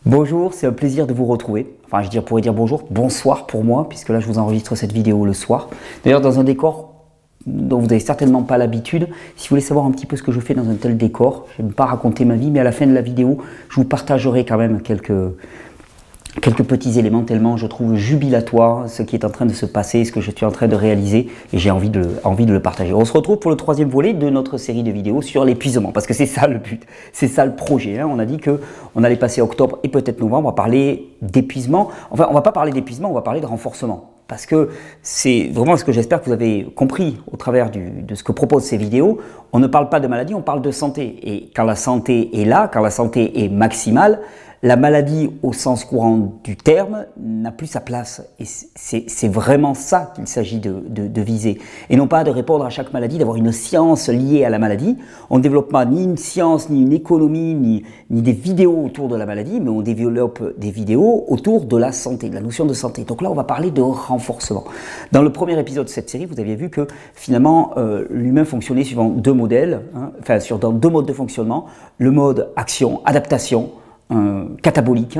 Bonjour, c'est un plaisir de vous retrouver. Enfin, pourrais dire bonjour, bonsoir pour moi, puisque là je vous enregistre cette vidéo le soir. D'ailleurs, dans un décor dont vous n'avez certainement pas l'habitude. Si vous voulez savoir un petit peu ce que je fais dans un tel décor, je n'aime pas raconter ma vie, mais à la fin de la vidéo, je vous partagerai quand même quelques petits éléments tellement je trouve jubilatoire ce qui est en train de se passer, ce que je suis en train de réaliser, et j'ai envie de le partager. On se retrouve pour le troisième volet de notre série de vidéos sur l'épuisement, parce que c'est ça le but, c'est ça le projet. On a dit qu'on allait passer octobre et peut-être novembre à parler d'épuisement. Enfin, on ne va pas parler d'épuisement, on va parler de renforcement. Parce que c'est vraiment ce que j'espère que vous avez compris au travers de ce que proposent ces vidéos. On ne parle pas de maladie, on parle de santé. Et quand la santé est là, quand la santé est maximale, la maladie au sens courant du terme n'a plus sa place. Et c'est vraiment ça qu'il s'agit de viser. Et non pas de répondre à chaque maladie, d'avoir une science liée à la maladie. On ne développe pas ni une science, ni une économie, ni des vidéos autour de la maladie, mais on développe des vidéos autour de la santé, de la notion de santé. Donc là, on va parler de renforcement. Dans le premier épisode de cette série, vous aviez vu que finalement, l'humain fonctionnait suivant deux modèles, dans deux modes de fonctionnement. Le mode action, adaptation, catabolique,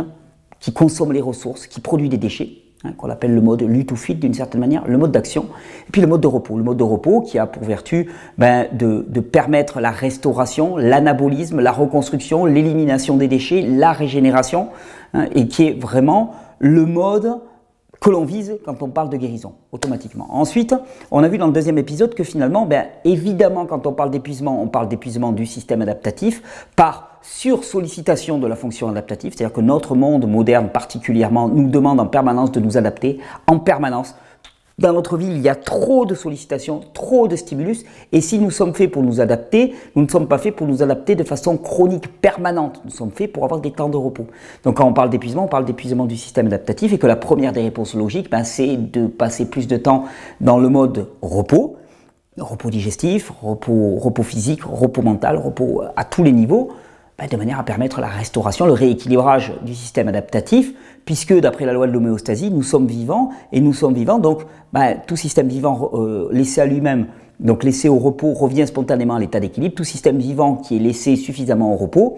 qui consomme les ressources, qui produit des déchets, qu'on appelle le mode lutte ou fuite d'une certaine manière, le mode d'action, et puis le mode de repos. Le mode de repos qui a pour vertu de permettre la restauration, l'anabolisme, la reconstruction, l'élimination des déchets, la régénération, et qui est vraiment le mode que l'on vise quand on parle de guérison, automatiquement. Ensuite, on a vu dans le deuxième épisode que finalement, évidemment, quand on parle d'épuisement du système adaptatif par sursollicitation de la fonction adaptative, c'est-à-dire que notre monde moderne particulièrement nous demande en permanence de nous adapter, en permanence. Dans notre vie, il y a trop de sollicitations, trop de stimulus, et si nous sommes faits pour nous adapter, nous ne sommes pas faits pour nous adapter de façon chronique, permanente. Nous sommes faits pour avoir des temps de repos. Donc quand on parle d'épuisement du système adaptatif, et que la première des réponses logiques, c'est de passer plus de temps dans le mode repos digestif, repos physique, repos mental, repos à tous les niveaux, de manière à permettre la restauration, le rééquilibrage du système adaptatif, puisque d'après la loi de l'homéostasie, nous sommes vivants, donc tout système vivant laissé à lui-même, donc laissé au repos, revient spontanément à l'état d'équilibre. Tout système vivant qui est laissé suffisamment au repos,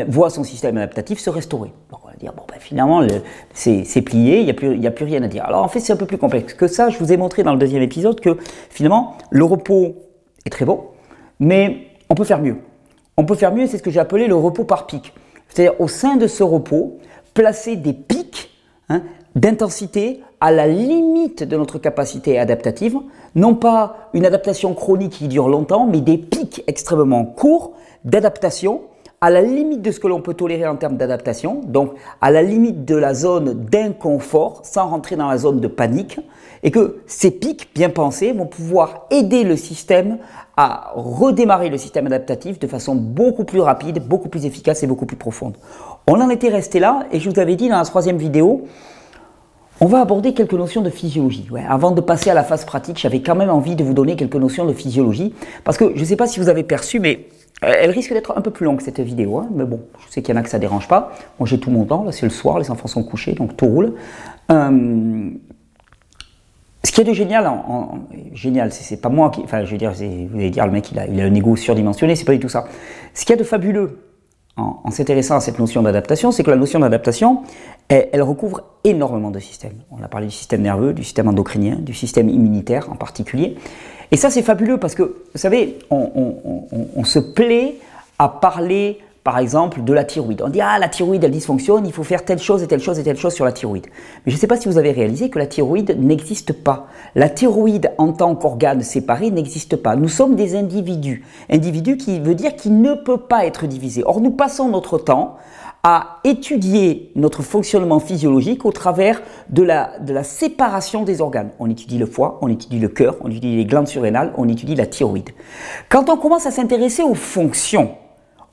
voit son système adaptatif se restaurer. Donc on va dire, finalement, c'est plié, il n'y a plus rien à dire. Alors en fait, c'est un peu plus complexe que ça. Je vous ai montré dans le deuxième épisode que finalement, le repos est très bon, mais on peut faire mieux. On peut faire mieux, c'est ce que j'ai appelé le repos par pic. C'est-à-dire, au sein de ce repos, placer des pics d'intensité à la limite de notre capacité adaptative. Non pas une adaptation chronique qui dure longtemps, mais des pics extrêmement courts d'adaptation à la limite de ce que l'on peut tolérer en termes d'adaptation, donc à la limite de la zone d'inconfort, sans rentrer dans la zone de panique, et que ces pics bien pensés vont pouvoir aider le système à redémarrer le système adaptatif de façon beaucoup plus rapide, beaucoup plus efficace et beaucoup plus profonde. On en était resté là, et je vous avais dit dans la troisième vidéo, on va aborder quelques notions de physiologie. Avant de passer à la phase pratique, j'avais quand même envie de vous donner quelques notions de physiologie, parce que je ne sais pas si vous avez perçu, mais elle risque d'être un peu plus longue cette vidéo, mais bon, je sais qu'il y en a que ça ne dérange pas. Moi j'ai tout mon temps, là c'est le soir, les enfants sont couchés, donc tout roule. Ce qui est de génial, génial, c'est pas moi qui, vous allez dire le mec il a un ego surdimensionné, c'est pas du tout ça. Ce qu'il y a de fabuleux en s'intéressant à cette notion d'adaptation, c'est que la notion d'adaptation, elle recouvre énormément de systèmes. On a parlé du système nerveux, du système endocrinien, du système immunitaire en particulier. Et ça, c'est fabuleux parce que, vous savez, on se plaît à parler, par exemple, de la thyroïde. On dit, la thyroïde, elle dysfonctionne, il faut faire telle chose et telle chose et telle chose sur la thyroïde. Mais je ne sais pas si vous avez réalisé que la thyroïde n'existe pas. La thyroïde, en tant qu'organe séparé, n'existe pas. Nous sommes des individus. Individu qui veut dire qu'il ne peut pas être divisé. Or, nous passons notre temps à étudier notre fonctionnement physiologique au travers de la séparation des organes. On étudie le foie, on étudie le cœur, on étudie les glandes surrénales, on étudie la thyroïde. Quand on commence à s'intéresser aux fonctions,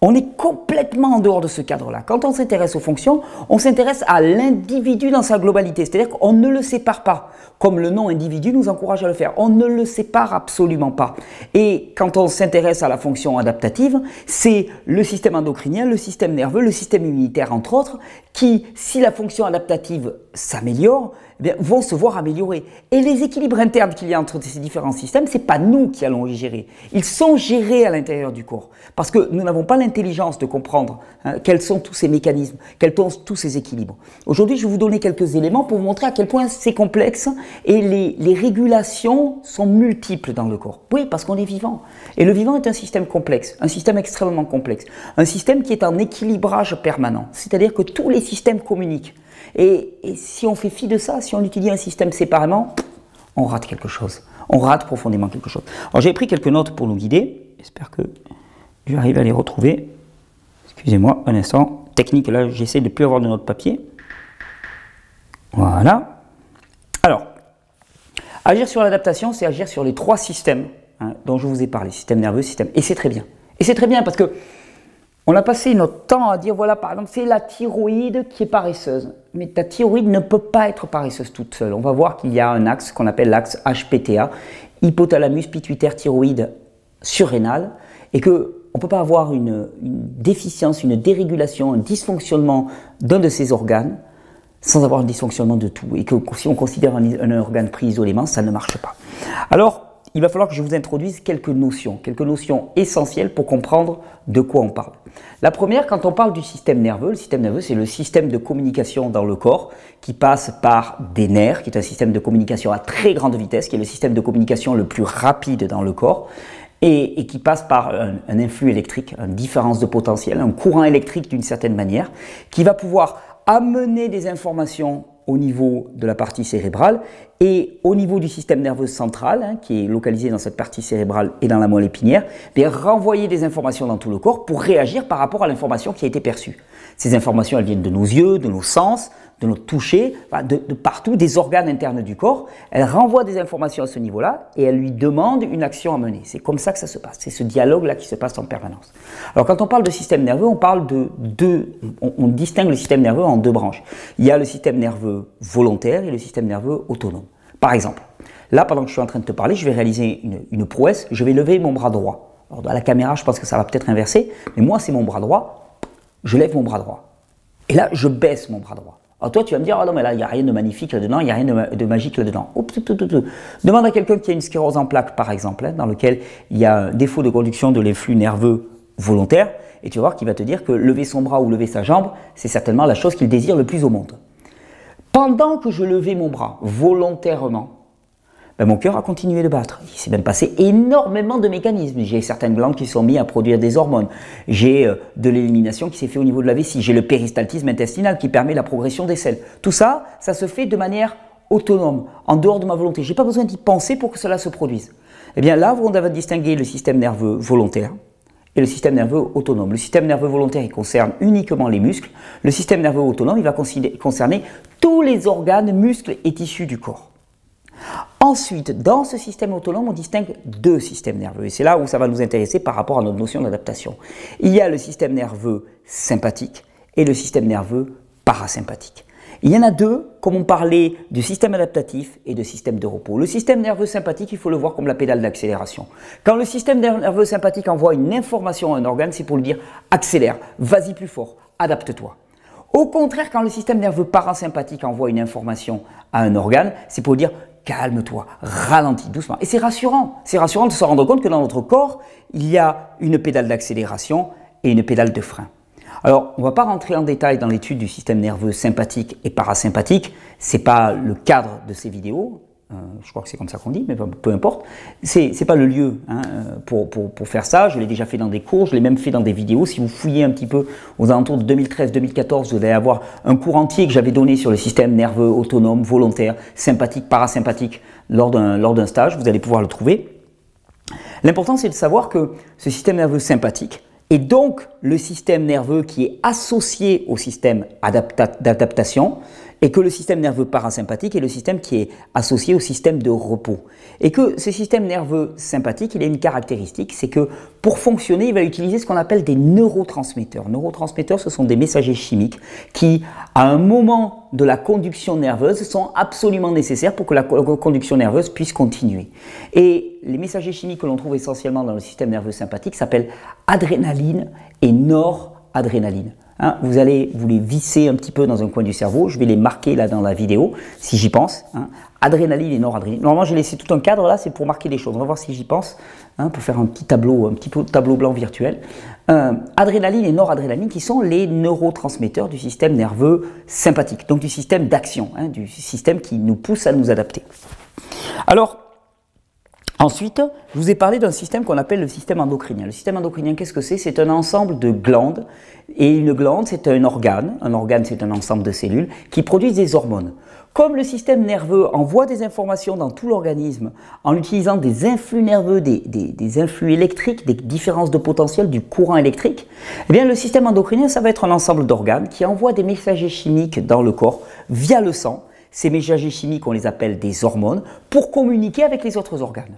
on est complètement en dehors de ce cadre-là. Quand on s'intéresse aux fonctions, on s'intéresse à l'individu dans sa globalité. C'est-à-dire qu'on ne le sépare pas, comme le nom individu nous encourage à le faire. On ne le sépare absolument pas. Et quand on s'intéresse à la fonction adaptative, c'est le système endocrinien, le système nerveux, le système immunitaire, entre autres, qui, si la fonction adaptative s'améliore, vont se voir améliorer. Et les équilibres internes qu'il y a entre ces différents systèmes, ce n'est pas nous qui allons les gérer. Ils sont gérés à l'intérieur du corps. Parce que nous n'avons pas l'intérêt l'intelligence de comprendre quels sont tous ces mécanismes, quels sont tous ces équilibres. Aujourd'hui, je vais vous donner quelques éléments pour vous montrer à quel point c'est complexe et les régulations sont multiples dans le corps. Oui, parce qu'on est vivant. Et le vivant est un système complexe, un système extrêmement complexe, un système qui est en équilibrage permanent, c'est-à-dire que tous les systèmes communiquent. Et si on fait fi de ça, si on utilise un système séparément, on rate quelque chose. On rate profondément quelque chose. Alors j'ai pris quelques notes pour nous guider. J'espère que je vais arriver à les retrouver. Excusez-moi un instant. Technique, là j'essaie de ne plus avoir de notes papier. Voilà. Alors, agir sur l'adaptation, c'est agir sur les 3 systèmes dont je vous ai parlé. Système nerveux, système... Et c'est très bien. Et c'est très bien parce que on a passé notre temps à dire, voilà, par exemple, c'est la thyroïde qui est paresseuse. Mais ta thyroïde ne peut pas être paresseuse toute seule. On va voir qu'il y a un axe qu'on appelle l'axe HPTA, hypothalamus pituitaire thyroïde surrénal, et qu'on ne peut pas avoir une déficience, une dérégulation, un dysfonctionnement d'un de ces organes sans avoir un dysfonctionnement de tout. Et que si on considère un organe pris isolément, ça ne marche pas. Alors, il va falloir que je vous introduise quelques notions essentielles pour comprendre de quoi on parle. La première, quand on parle du système nerveux, le système nerveux, c'est le système de communication dans le corps qui passe par des nerfs, qui est un système de communication à très grande vitesse, qui est le système de communication le plus rapide dans le corps, et qui passe par un influx électrique, une différence de potentiel, un courant électrique d'une certaine manière, qui va pouvoir amener des informations au niveau de la partie cérébrale et au niveau du système nerveux central, qui est localisé dans cette partie cérébrale et dans la moelle épinière, renvoyer des informations dans tout le corps pour réagir par rapport à l'information qui a été perçue. Ces informations, elles viennent de nos yeux, de nos sens, de notre toucher, de partout, des organes internes du corps. Elles renvoient des informations à ce niveau-là et elles lui demandent une action à mener. C'est comme ça que ça se passe. C'est ce dialogue-là qui se passe en permanence. Alors quand on parle de système nerveux, on parle on distingue le système nerveux en 2 branches. Il y a le système nerveux volontaire et le système nerveux autonome. Par exemple, là, pendant que je suis en train de te parler, je vais réaliser une prouesse. Je vais lever mon bras droit. Alors, à la caméra, je pense que ça va peut-être inverser, mais moi, c'est mon bras droit. Je lève mon bras droit. Et là, je baisse mon bras droit. Alors toi, tu vas me dire, ah non, mais là, il n'y a rien de magnifique là-dedans, il n'y a rien de magique là-dedans. Demande à quelqu'un qui a une sclérose en plaques, par exemple, dans lequel il y a un défaut de conduction de l'influx nerveux volontaire, et tu vas voir qu'il va te dire que lever son bras ou lever sa jambe, c'est certainement la chose qu'il désire le plus au monde. Pendant que je levais mon bras volontairement, mon cœur a continué de battre. Il s'est même passé énormément de mécanismes. J'ai certaines glandes qui sont mises à produire des hormones. J'ai de l'élimination qui s'est fait au niveau de la vessie. J'ai le péristaltisme intestinal qui permet la progression des selles. Tout ça, ça se fait de manière autonome, en dehors de ma volonté. Je n'ai pas besoin d'y penser pour que cela se produise. Eh bien là, on va distinguer le système nerveux volontaire et le système nerveux autonome. Le système nerveux volontaire, il concerne uniquement les muscles. Le système nerveux autonome, il va concerner tous les organes, muscles et tissus du corps. Ensuite, dans ce système autonome, on distingue 2 systèmes nerveux. Et c'est là où ça va nous intéresser par rapport à notre notion d'adaptation. Il y a le système nerveux sympathique et le système nerveux parasympathique. Il y en a 2, comme on parlait du système adaptatif et de système de repos. Le système nerveux sympathique, il faut le voir comme la pédale d'accélération. Quand le système nerveux sympathique envoie une information à un organe, c'est pour lui dire « accélère, vas-y plus fort, adapte-toi ». Au contraire, quand le système nerveux parasympathique envoie une information à un organe, c'est pour dire « calme-toi, ralentis doucement ». Et c'est rassurant de se rendre compte que dans notre corps, il y a une pédale d'accélération et une pédale de frein. Alors, on ne va pas rentrer en détail dans l'étude du système nerveux sympathique et parasympathique, ce n'est pas le cadre de ces vidéos, je crois que c'est comme ça qu'on dit, mais peu importe, c'est pas le lieu pour faire ça, je l'ai déjà fait dans des cours, je l'ai même fait dans des vidéos. Si vous fouillez un petit peu aux alentours de 2013-2014, vous allez avoir un cours entier que j'avais donné sur le système nerveux autonome, volontaire, sympathique, parasympathique lors d'un stage, vous allez pouvoir le trouver. L'important, c'est de savoir que ce système nerveux sympathique, et donc le système nerveux qui est associé au système d'adaptation, et que le système nerveux parasympathique est le système qui est associé au système de repos. Et que ce système nerveux sympathique, il a une caractéristique, c'est que pour fonctionner, il va utiliser ce qu'on appelle des neurotransmetteurs. Neurotransmetteurs, ce sont des messagers chimiques qui, à un moment de la conduction nerveuse, sont absolument nécessaires pour que la conduction nerveuse puisse continuer. Et les messagers chimiques que l'on trouve essentiellement dans le système nerveux sympathique s'appellent adrénaline et noradrénaline. hein, vous allez vous les visser un petit peu dans un coin du cerveau. Je vais les marquer là dans la vidéo, si j'y pense. Hein. Adrénaline et noradrénaline. Normalement, j'ai laissé tout un cadre là, c'est pour marquer les choses. On va voir si j'y pense, hein, pour faire un petit tableau blanc virtuel. Adrénaline et noradrénaline qui sont les neurotransmetteurs du système nerveux sympathique, donc du système d'action, hein, du système qui nous pousse à nous adapter. Alors, ensuite, je vous ai parlé d'un système qu'on appelle le système endocrinien. Le système endocrinien, qu'est-ce que c'est? C'est un ensemble de glandes, et une glande, c'est un organe c'est un ensemble de cellules qui produisent des hormones. Comme le système nerveux envoie des informations dans tout l'organisme en utilisant des influx nerveux, des influx électriques, des différences de potentiel du courant électrique, eh bien le système endocrinien, ça va être un ensemble d'organes qui envoient des messagers chimiques dans le corps via le sang. Ces messagers chimiques, on les appelle des hormones, pour communiquer avec les autres organes.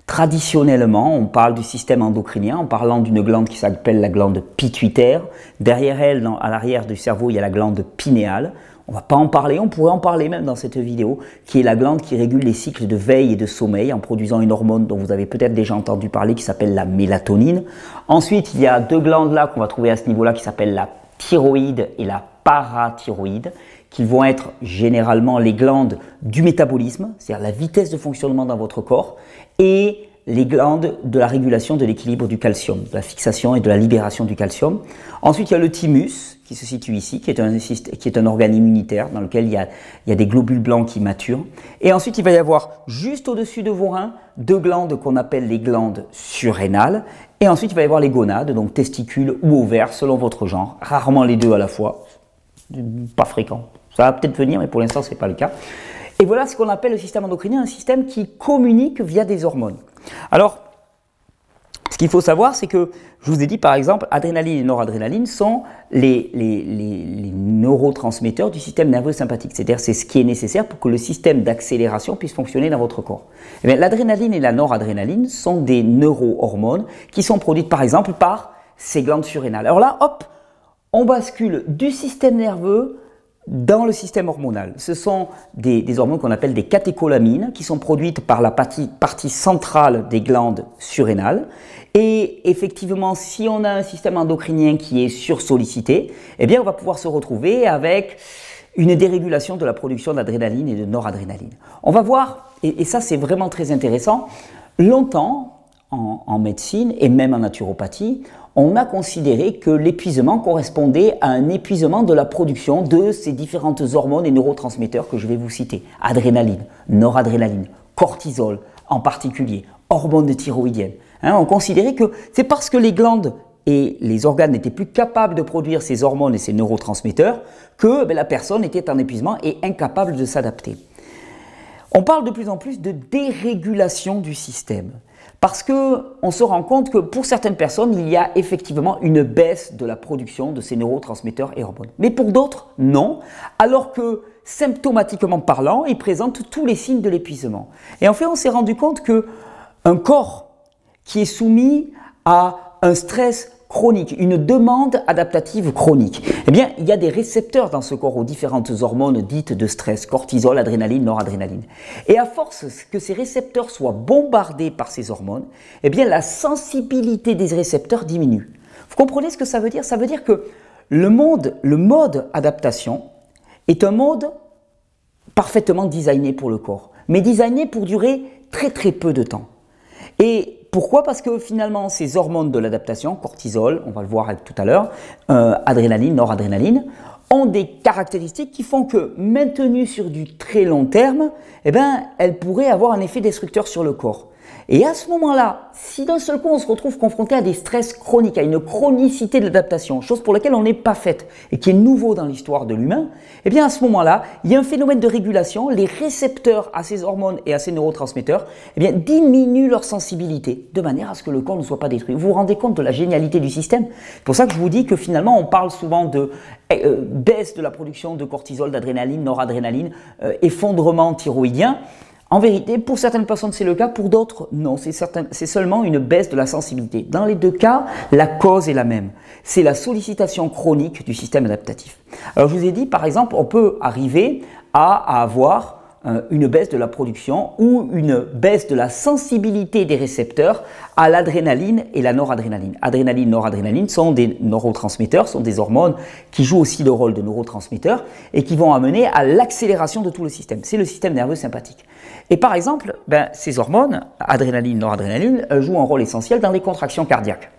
Traditionnellement, on parle du système endocrinien en parlant d'une glande qui s'appelle la glande pituitaire. Derrière elle, à l'arrière du cerveau, il y a la glande pinéale. On ne va pas en parler, on pourrait en parler même dans cette vidéo, qui est la glande qui régule les cycles de veille et de sommeil en produisant une hormone dont vous avez peut-être déjà entendu parler qui s'appelle la mélatonine. Ensuite, il y a deux glandes là qu'on va trouver à ce niveau-là qui s'appellent la thyroïde et la parathyroïde, qui vont être généralement les glandes du métabolisme, c'est-à-dire la vitesse de fonctionnement dans votre corps, et les glandes de la régulation de l'équilibre du calcium, de la fixation et de la libération du calcium. Ensuite, il y a le thymus, qui se situe ici, qui est un organe immunitaire dans lequel il y a des globules blancs qui maturent. Et ensuite, il va y avoir, juste au-dessus de vos reins, deux glandes qu'on appelle les glandes surrénales. Et ensuite, il va y avoir les gonades, donc testicules ou ovaires, selon votre genre. Rarement les deux à la fois, pas fréquent. Ça va peut-être venir, mais pour l'instant, ce n'est pas le cas. Et voilà ce qu'on appelle le système endocrinien, un système qui communique via des hormones. Alors, ce qu'il faut savoir, c'est que, je vous ai dit par exemple, adrénaline et noradrénaline sont les neurotransmetteurs du système nerveux sympathique. C'est-à-dire, c'est ce qui est nécessaire pour que le système d'accélération puisse fonctionner dans votre corps. Eh bien, l'adrénaline et la noradrénaline sont des neurohormones qui sont produites par exemple par ces glandes surrénales. Alors là, hop, on bascule du système nerveux dans le système hormonal. Ce sont des hormones qu'on appelle des catécholamines qui sont produites par la partie centrale des glandes surrénales. Et effectivement, si on a un système endocrinien qui est sursollicité, eh bien on va pouvoir se retrouver avec une dérégulation de la production d'adrénaline et de noradrénaline. On va voir, et ça c'est vraiment très intéressant, longtemps en médecine et même en naturopathie, on a considéré que l'épuisement correspondait à un épuisement de la production de ces différentes hormones et neurotransmetteurs que je vais vous citer. Adrénaline, noradrénaline, cortisol en particulier, hormones thyroïdiennes. On considérait que c'est parce que les glandes et les organes n'étaient plus capables de produire ces hormones et ces neurotransmetteurs que la personne était en épuisement et incapable de s'adapter. On parle de plus en plus de dérégulation du système. Parce qu'on se rend compte que pour certaines personnes, il y a effectivement une baisse de la production de ces neurotransmetteurs et hormones. Mais pour d'autres, non, alors que symptomatiquement parlant, ils présentent tous les signes de l'épuisement. Et en fait, on s'est rendu compte qu'un corps qui est soumis à un stress chronique, une demande adaptative chronique, eh bien, il y a des récepteurs dans ce corps aux différentes hormones dites de stress, cortisol, adrénaline, noradrénaline. Et à force que ces récepteurs soient bombardés par ces hormones, eh bien, la sensibilité des récepteurs diminue. Vous comprenez ce que ça veut dire? Ça veut dire que le mode adaptation est un mode parfaitement designé pour le corps, mais designé pour durer très très peu de temps. Et pourquoi? Parce que finalement, ces hormones de l'adaptation, cortisol, on va le voir tout à l'heure, adrénaline, noradrénaline, ont des caractéristiques qui font que, maintenues sur du très long terme, eh ben, elles pourraient avoir un effet destructeur sur le corps. Et à ce moment-là, si d'un seul coup on se retrouve confronté à des stress chroniques, à une chronicité de l'adaptation, chose pour laquelle on n'est pas faite et qui est nouveau dans l'histoire de l'humain, eh bien à ce moment-là, il y a un phénomène de régulation, les récepteurs à ces hormones et à ces neurotransmetteurs eh bien, diminuent leur sensibilité de manière à ce que le corps ne soit pas détruit. Vous vous rendez compte de la génialité du système? C'est pour ça que je vous dis que finalement on parle souvent de baisse de la production de cortisol, d'adrénaline, noradrénaline, effondrement thyroïdien. En vérité, pour certaines personnes c'est le cas, pour d'autres non, c'est seulement une baisse de la sensibilité. Dans les deux cas, la cause est la même. C'est la sollicitation chronique du système adaptatif. Alors je vous ai dit, par exemple, on peut arriver à avoir une baisse de la production ou une baisse de la sensibilité des récepteurs à l'adrénaline et la noradrénaline. Adrénaline, noradrénaline sont des neurotransmetteurs, sont des hormones qui jouent aussi le rôle de neurotransmetteurs et qui vont amener à l'accélération de tout le système. C'est le système nerveux sympathique. Et par exemple, ces hormones, adrénaline, noradrénaline, jouent un rôle essentiel dans les contractions cardiaques.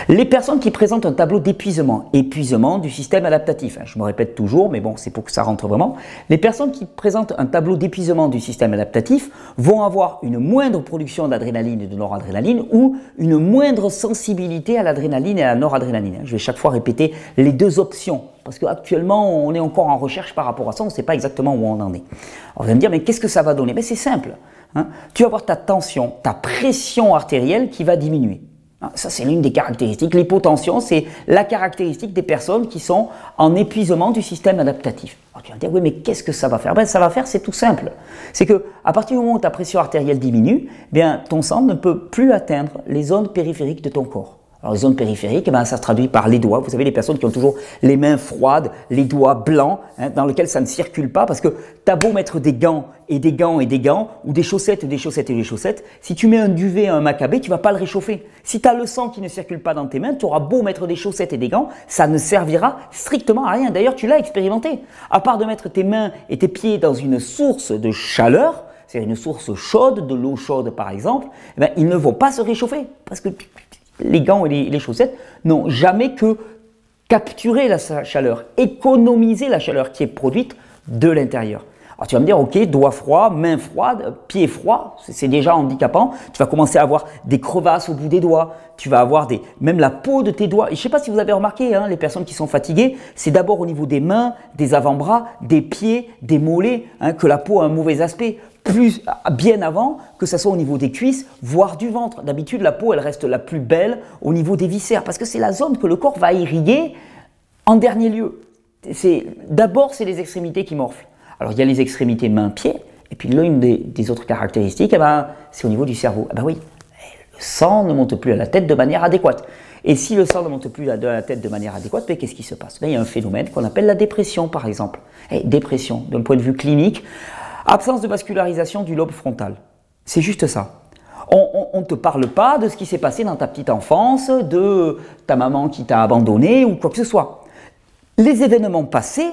Les personnes qui présentent un tableau d'épuisement, épuisement du système adaptatif, je me répète toujours, mais bon, c'est pour que ça rentre vraiment, les personnes qui présentent un tableau d'épuisement du système adaptatif vont avoir une moindre production d'adrénaline et de noradrénaline ou une moindre sensibilité à l'adrénaline et à la noradrénaline. Je vais chaque fois répéter les deux options, parce qu'actuellement, on est encore en recherche par rapport à ça, on ne sait pas exactement où on en est. Alors, vous allez me dire, mais qu'est-ce que ça va donner? C'est simple, tu vas avoir ta tension, ta pression artérielle qui va diminuer. Ça, c'est l'une des caractéristiques. L'hypotension, c'est la caractéristique des personnes qui sont en épuisement du système adaptatif. Alors, tu vas me dire, oui, mais qu'est-ce que ça va faire? Ça va faire, c'est tout simple. C'est que à partir du moment où ta pression artérielle diminue, ton sang ne peut plus atteindre les zones périphériques de ton corps. Alors, les zones périphériques, ça se traduit par les doigts. Vous savez, les personnes qui ont toujours les mains froides, les doigts blancs, dans lesquels ça ne circule pas, parce que tu as beau mettre des gants et des gants et des gants, ou des chaussettes et des chaussettes et des chaussettes, si tu mets un duvet à un macabé, tu vas pas le réchauffer. Si tu as le sang qui ne circule pas dans tes mains, tu auras beau mettre des chaussettes et des gants, ça ne servira strictement à rien. D'ailleurs, tu l'as expérimenté. À part de mettre tes mains et tes pieds dans une source de chaleur, c'est une source chaude, de l'eau chaude par exemple, ils ne vont pas se réchauffer, parce que les gants et les chaussettes n'ont jamais que capturé la chaleur, économiser la chaleur qui est produite de l'intérieur. Alors tu vas me dire, ok, doigts froids, mains froides, pieds froids, c'est déjà handicapant. Tu vas commencer à avoir des crevasses au bout des doigts, tu vas avoir même la peau de tes doigts. Et je ne sais pas si vous avez remarqué, les personnes qui sont fatiguées, c'est d'abord au niveau des mains, des avant-bras, des pieds, des mollets, que la peau a un mauvais aspect. Bien avant que ce soit au niveau des cuisses, voire du ventre. D'habitude, la peau, elle reste la plus belle au niveau des viscères, parce que c'est la zone que le corps va irriguer en dernier lieu. D'abord, c'est les extrémités qui morflent. Alors, il y a les extrémités mains-pieds, et puis l'une des autres caractéristiques, c'est au niveau du cerveau. Oui, le sang ne monte plus à la tête de manière adéquate. Et si le sang ne monte plus à la tête de manière adéquate, qu'est-ce qui se passe? Il y a un phénomène qu'on appelle la dépression, par exemple. Dépression, d'un point de vue clinique, absence de vascularisation du lobe frontal. C'est juste ça. On ne te parle pas de ce qui s'est passé dans ta petite enfance, de ta maman qui t'a abandonné ou quoi que ce soit. Les événements passés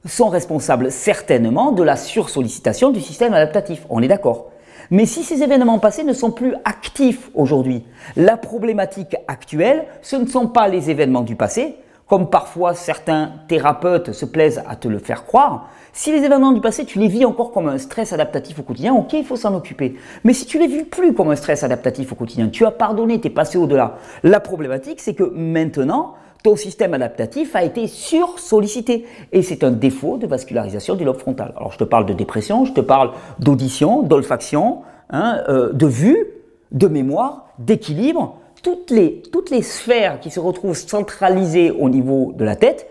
sont responsables certainement de la sursollicitation du système adaptatif. On est d'accord. Mais si ces événements passés ne sont plus actifs aujourd'hui, la problématique actuelle, ce ne sont pas les événements du passé, comme parfois certains thérapeutes se plaisent à te le faire croire. Si les événements du passé, tu les vis encore comme un stress adaptatif au quotidien, ok, il faut s'en occuper. Mais si tu les vis plus comme un stress adaptatif au quotidien, tu as pardonné, tu es passé au-delà. La problématique, c'est que maintenant, ton système adaptatif a été sursollicité. Et c'est un défaut de vascularisation du lobe frontal. Alors, je te parle de dépression, je te parle d'audition, d'olfaction, de vue, de mémoire, d'équilibre. Toutes les sphères qui se retrouvent centralisées au niveau de la tête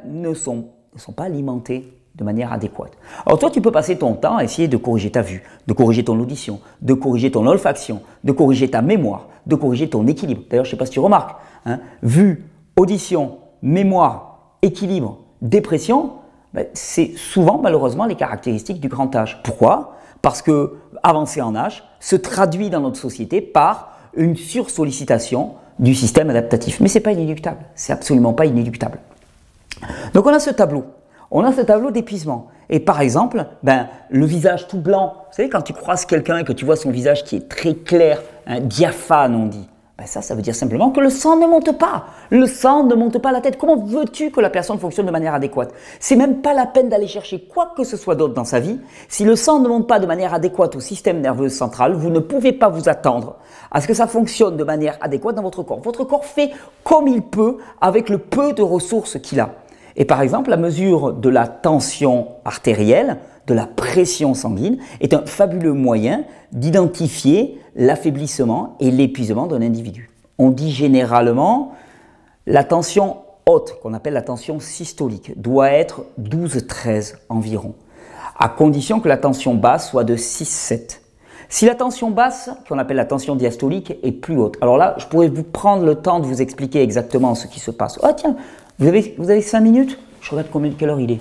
ne sont pas alimentées de manière adéquate. Alors toi, tu peux passer ton temps à essayer de corriger ta vue, de corriger ton audition, de corriger ton olfaction, de corriger ta mémoire, de corriger ton équilibre. D'ailleurs, je ne sais pas si tu remarques, vue, audition, mémoire, équilibre, dépression, c'est souvent malheureusement les caractéristiques du grand âge. Pourquoi? Parce que avancer en âge se traduit dans notre société par une sursollicitation du système adaptatif. Mais ce n'est pas inéluctable, c'est absolument pas inéluctable. Donc on a ce tableau. On a ce tableau d'épuisement. Et par exemple, le visage tout blanc, vous savez, quand tu croises quelqu'un et que tu vois son visage qui est très clair, diaphane on dit, ça veut dire simplement que le sang ne monte pas. Le sang ne monte pas à la tête. Comment veux-tu que la personne fonctionne de manière adéquate? C'est même pas la peine d'aller chercher quoi que ce soit d'autre dans sa vie. Si le sang ne monte pas de manière adéquate au système nerveux central, vous ne pouvez pas vous attendre à ce que ça fonctionne de manière adéquate dans votre corps. Votre corps fait comme il peut avec le peu de ressources qu'il a. Et par exemple, la mesure de la tension artérielle, de la pression sanguine, est un fabuleux moyen d'identifier l'affaiblissement et l'épuisement d'un individu. On dit généralement la tension haute, qu'on appelle la tension systolique, doit être 12-13 environ, à condition que la tension basse soit de 6-7. Si la tension basse, qu'on appelle la tension diastolique, est plus haute, alors là, je pourrais vous prendre le temps de vous expliquer exactement ce qui se passe. Oh tiens, vous avez 5 minutes? Je regarde quelle heure il est.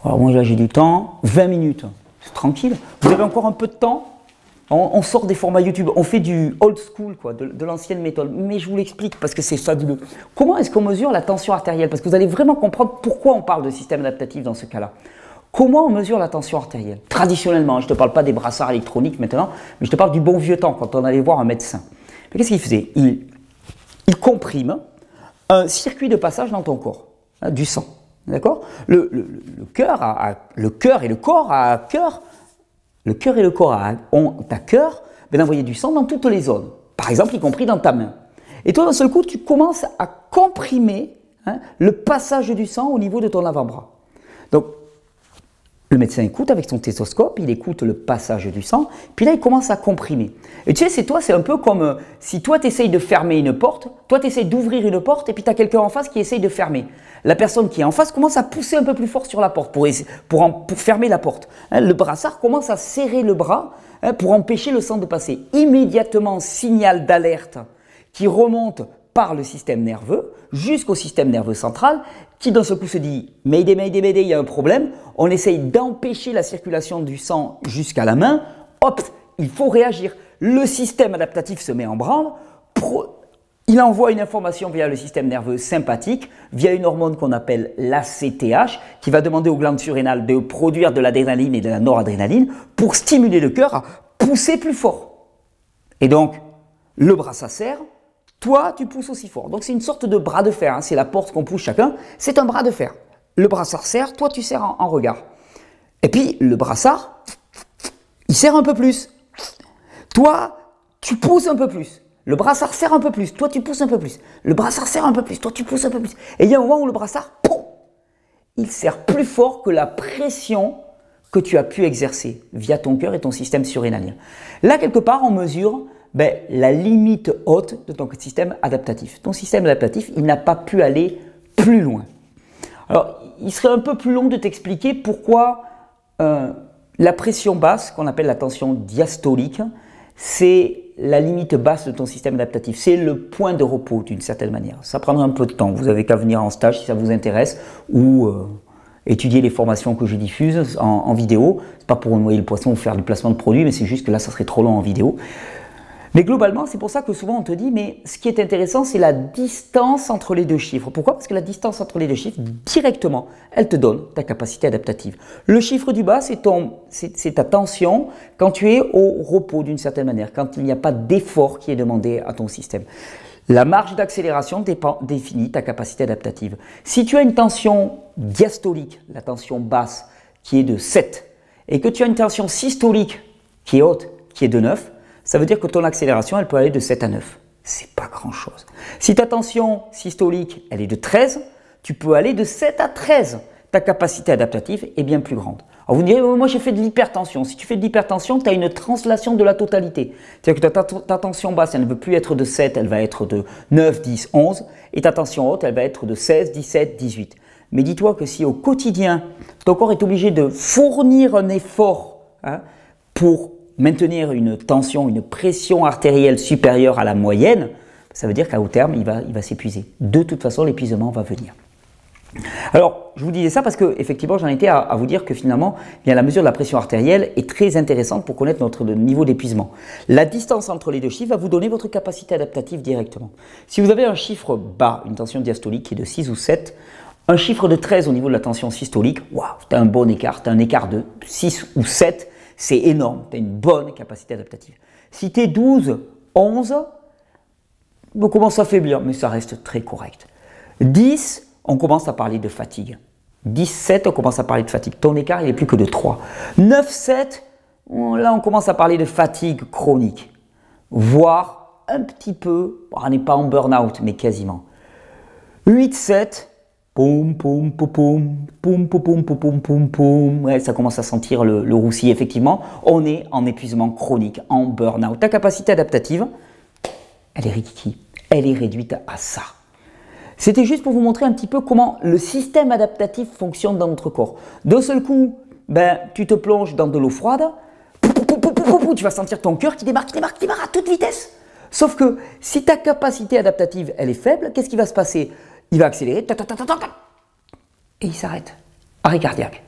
Alors moi là j'ai du temps, 20 minutes, c'est tranquille. Vous avez encore un peu de temps, on sort des formats YouTube, on fait du old school, quoi, de l'ancienne méthode. Mais je vous l'explique parce que c'est fabuleux. Comment est-ce qu'on mesure la tension artérielle? Parce que vous allez vraiment comprendre pourquoi on parle de système adaptatif dans ce cas-là. Comment on mesure la tension artérielle? Traditionnellement, je ne te parle pas des brassards électroniques maintenant, mais je te parle du bon vieux temps, quand on allait voir un médecin. Qu'est-ce qu'il faisait? Il comprime un circuit de passage dans ton corps, hein, du sang. D'accord? Le cœur et le corps à cœur. Le cœur et le corps ont à cœur d'envoyer du sang dans toutes les zones, par exemple y compris dans ta main. Et toi, d'un seul coup, tu commences à comprimer, hein, le passage du sang au niveau de ton avant-bras. Donc, le médecin écoute avec son stéthoscope, il écoute le passage du sang, puis là, il commence à comprimer. Et tu sais, c'est un peu comme si toi, tu essayes de fermer une porte, toi, tu essayes d'ouvrir une porte, et puis tu as quelqu'un en face qui essaye de fermer. La personne qui est en face commence à pousser un peu plus fort sur la porte pour fermer la porte. Hein, le brassard commence à serrer le bras, hein, pour empêcher le sang de passer. Immédiatement, signal d'alerte qui remonte par le système nerveux jusqu'au système nerveux central qui d'un seul coup se dit « Mayday, Mayday, Mayday, il y a un problème ». On essaye d'empêcher la circulation du sang jusqu'à la main. Hop, il faut réagir. Le système adaptatif se met en branle. Il envoie une information via le système nerveux sympathique, via une hormone qu'on appelle l'ACTH, qui va demander aux glandes surrénales de produire de l'adrénaline et de la noradrénaline pour stimuler le cœur à pousser plus fort. Et donc, le bras s'asserre. Toi, tu pousses aussi fort. Donc, c'est une sorte de bras de fer. Hein. C'est la porte qu'on pousse chacun. C'est un bras de fer. Le brassard serre, toi, tu serres en regard. Et puis, le brassard, il serre un peu plus. Toi, tu pousses un peu plus. Le brassard serre un peu plus. Toi, tu pousses un peu plus. Le brassard serre un peu plus. Toi, tu pousses un peu plus. Et il y a un moment où le brassard, poum, il serre plus fort que la pression que tu as pu exercer via ton cœur et ton système surrénalien. Là, quelque part, on mesure la limite haute de ton système adaptatif. Ton système adaptatif, il n'a pas pu aller plus loin. Alors, il serait un peu plus long de t'expliquer pourquoi la pression basse, qu'on appelle la tension diastolique, c'est la limite basse de ton système adaptatif. C'est le point de repos d'une certaine manière. Ça prendra un peu de temps. Vous avez qu'à venir en stage si ça vous intéresse ou étudier les formations que je diffuse en vidéo. Ce n'est pas pour noyer le poisson ou faire du placement de produits, mais c'est juste que là, ça serait trop long en vidéo. Mais globalement, c'est pour ça que souvent on te dit, mais ce qui est intéressant, c'est la distance entre les deux chiffres. Pourquoi? Parce que la distance entre les deux chiffres, directement, elle te donne ta capacité adaptative. Le chiffre du bas, c'est ta tension quand tu es au repos d'une certaine manière, quand il n'y a pas d'effort qui est demandé à ton système. La marge d'accélération définit ta capacité adaptative. Si tu as une tension diastolique, la tension basse, qui est de 7, et que tu as une tension systolique, qui est haute, qui est de 9, ça veut dire que ton accélération, elle peut aller de 7 à 9. C'est pas grand-chose. Si ta tension systolique, elle est de 13, tu peux aller de 7 à 13. Ta capacité adaptative est bien plus grande. Alors vous me direz, moi j'ai fait de l'hypertension. Si tu fais de l'hypertension, tu as une translation de la totalité. C'est-à-dire que ta tension basse, elle ne veut plus être de 7, elle va être de 9, 10, 11. Et ta tension haute, elle va être de 16, 17, 18. Mais dis-toi que si au quotidien, ton corps est obligé de fournir un effort, hein, pour maintenir une tension, une pression artérielle supérieure à la moyenne, ça veut dire qu'à haut terme, il va s'épuiser. De toute façon, l'épuisement va venir. Alors, je vous disais ça parce que effectivement, j'en étais à vous dire que finalement, bien, la mesure de la pression artérielle est très intéressante pour connaître notre niveau d'épuisement. La distance entre les deux chiffres va vous donner votre capacité adaptative directement. Si vous avez un chiffre bas, une tension diastolique qui est de 6 ou 7, un chiffre de 13 au niveau de la tension systolique, waouh, tu as un bon écart, tu as un écart de 6 ou 7, c'est énorme, tu as une bonne capacité adaptative. Si tu es 12, 11, on commence à faiblir, mais ça reste très correct. 10, on commence à parler de fatigue. 17, on commence à parler de fatigue. Ton écart, il n'est plus que de 3. 9, 7, là, on commence à parler de fatigue chronique. Voire un petit peu, on n'est pas en burn-out, mais quasiment. 8, 7, poum, poum, poum, poum, poum, poum, poum, poum, poum, poum. Ouais, ça commence à sentir le roussi, effectivement. On est en épuisement chronique, en burn-out. Ta capacité adaptative, elle est rikiki. Elle est réduite à ça. C'était juste pour vous montrer un petit peu comment le système adaptatif fonctionne dans notre corps. D'un seul coup, tu te plonges dans de l'eau froide, tu vas sentir ton cœur qui démarre à toute vitesse. Sauf que si ta capacité adaptative, elle est faible, qu'est-ce qui va se passer? Il va accélérer, et il s'arrête. Arrêt cardiaque.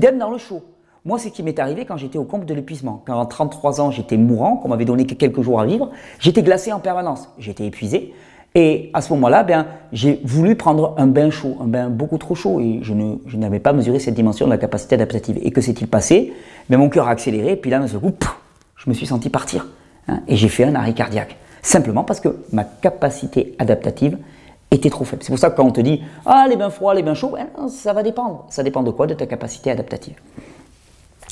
idem dans le chaud. Moi, c'est ce qui m'est arrivé quand j'étais au comble de l'épuisement. Quand à 33 ans, j'étais mourant, qu'on m'avait donné que quelques jours à vivre, j'étais glacé en permanence. J'étais épuisé. Et à ce moment-là, j'ai voulu prendre un bain chaud, un bain beaucoup trop chaud. Et je n'avais pas mesuré cette dimension de la capacité adaptative. Et que s'est-il passé? Mon cœur a accéléré. Et puis là, d'un seul coup, je me suis senti partir. Et j'ai fait un arrêt cardiaque. Simplement parce que ma capacité adaptative était trop faible. C'est pour ça que quand on te dit « Ah, les bains froids, les bains chauds », ça va dépendre. Ça dépend de quoi? De ta capacité adaptative.